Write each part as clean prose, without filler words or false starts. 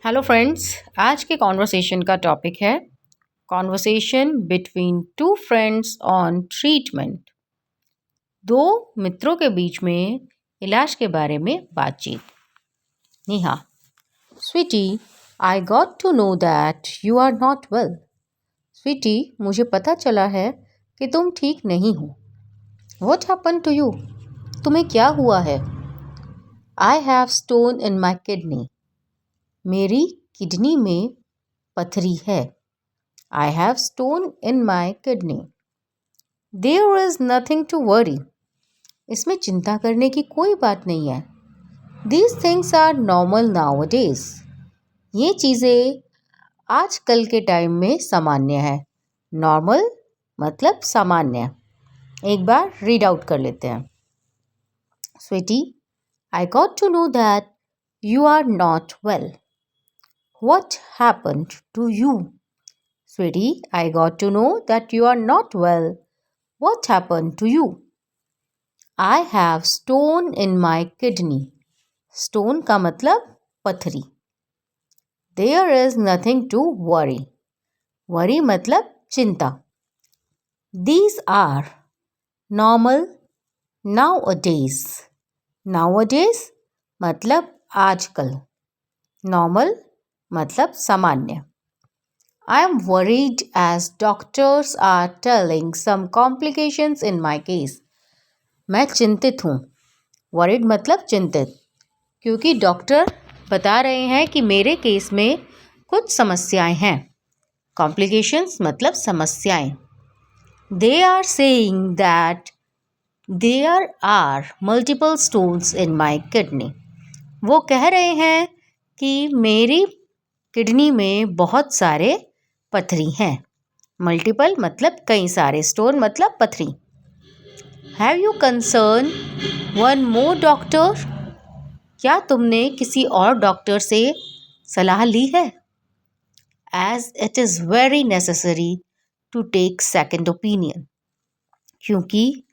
Hello friends, आज के conversation का टॉपिक है conversation between two friends on treatment. दो मित्रों के बीच में इलाज के बारे में बातचीत। Neha, sweetie, I got to know that you are not well. Sweetie, मुझे पता चला है कि तुम ठीक नहीं हो। What happen to you? तुम्हें क्या हुआ है? I have stone in my kidney. मेरी किडनी में पथरी है। I have stone in my kidney. There is nothing to worry. इसमें चिंता करने की कोई बात नहीं है. These things are normal nowadays. ये चीज़ें आजकल के टाइम में सामान्य है. Normal मतलब सामान्य. एक बार रीड आउट कर लेते हैं. Sweetie, I got to know that you are not well. What happened to you? Sweetie, I got to know that you are not well. What happened to you? I have stone in my kidney. Stone का मतलब पथरी. There is nothing to worry. Worry मतलब चिंता. These are normal nowadays. Nowadays मतलब आजकल. Normal मतलब सामान्य. I am worried as doctors are telling some complications in my case. मैं चिंतित हूँ. Worried मतलब चिंतित. क्योंकि डॉक्टर बता रहे हैं कि मेरे केस में कुछ समस्याएं हैं. Complications मतलब समस्याएं. They are saying that there are multiple stones in my kidney. वो कह रहे हैं कि मेरी किडनी में बहुत सारे पथरी हैं. मल्टीपल मतलब कई सारे. स्टोन मतलब पथरी. Have you concern one more doctor? क्या तुमने किसी और डॉक्टर से सलाह ली है? As it is very necessary to take second opinion. क्योंकि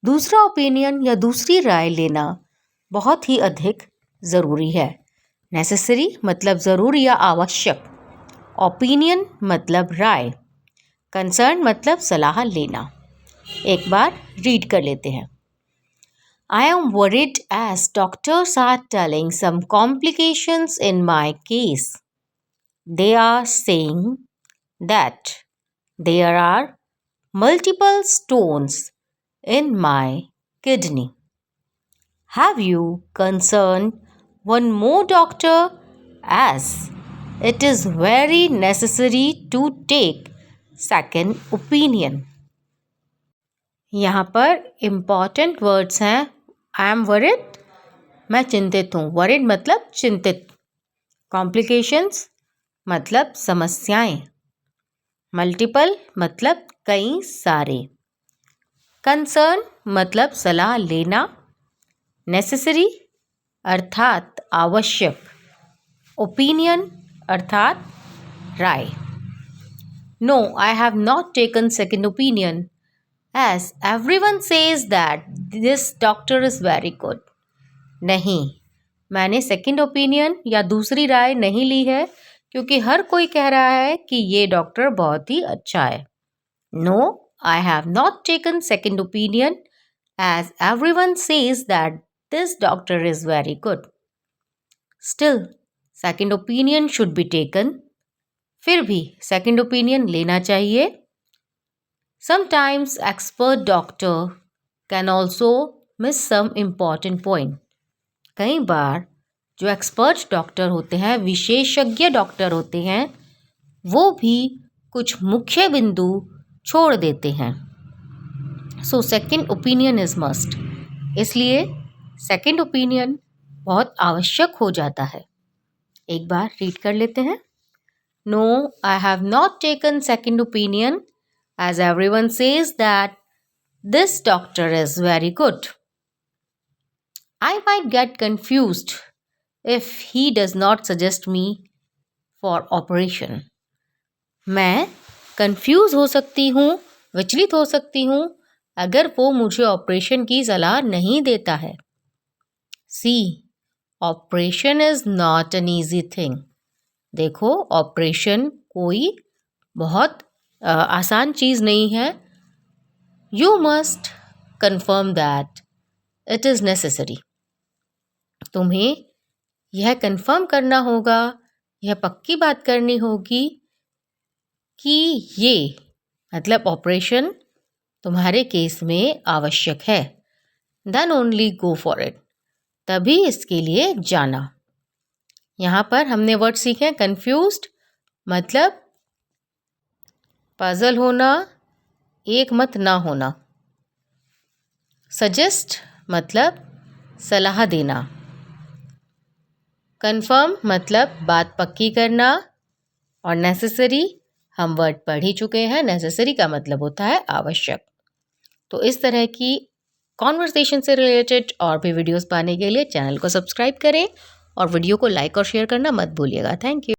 दूसरा ओपिनियन या दूसरी राय लेना बहुत ही अधिक ज़रूरी है. नेसेसरी मतलब ज़रूरी या आवश्यक. ओपिनियन मतलब राय. कंसर्न मतलब सलाह लेना. एक बार रीड कर लेते हैं. I am worried as doctors are telling some complications in my case. They are saying that there are multiple stones in my kidney. Have you concerned one more doctor as it is very necessary to take second opinion. यहाँ पर important words हैं. I am worried, मैं चिंतित हूँ. Worried मतलब चिंतित. Complications मतलब समस्याएं. मल्टीपल मतलब कई सारे. कंसर्न मतलब सलाह लेना. नेसेसरी अर्थात आवश्यक. ओपिनियन अर्थात राय. No, I have not taken second opinion as everyone says that this doctor is very good. नहीं, मैंने सेकंड ओपिनियन या दूसरी राय नहीं ली है क्योंकि हर कोई कह रहा है कि ये डॉक्टर बहुत ही अच्छा है. No, I have not taken second opinion as everyone says that this doctor is very good. Still, second opinion should be taken. फिर भी सेकंड ओपिनियन लेना चाहिए. Sometimes expert doctor can also miss some important point. कई बार जो expert doctor होते हैं, विशेषज्ञ डॉक्टर होते हैं, वो भी कुछ मुख्य बिंदु छोड़ देते हैं. So second opinion is must. इसलिए सेकंड ओपिनियन बहुत आवश्यक हो जाता है. एक बार रीड कर लेते हैं. No, I have not taken second opinion as everyone says that this doctor is very good. I might get confused if he does not suggest me for operation. मैं कंफ्यूज हो सकती हूँ, विचलित हो सकती हूँ अगर वो मुझे ऑपरेशन की सलाह नहीं देता है. See, operation is not an easy thing. देखो, ऑपरेशन कोई बहुत आसान चीज़ नहीं है। You must confirm that it is necessary. तुम्हें यह कन्फर्म करना होगा, यह पक्की बात करनी होगी कि ये मतलब ऑपरेशन तुम्हारे केस में आवश्यक है। Then only go for it. तभी इसके लिए जाना। यहाँ पर हमने वर्ड सीखे कन्फ्यूज्ड मतलब पजल होना, एक मत ना होना। सजेस्ट मतलब सलाह देना। कन्फर्म मतलब बात पक्की करना। और नेसेसरी हम वर्ड पढ़ ही चुके हैं। नेसेसरी का मतलब होता है आवश्यक। तो इस तरह की कॉन्वर्सेशन से रिलेटेड और भी वीडियोस पाने के लिए चैनल को सब्सक्राइब करें और वीडियो को लाइक और शेयर करना मत भूलिएगा। Thank you.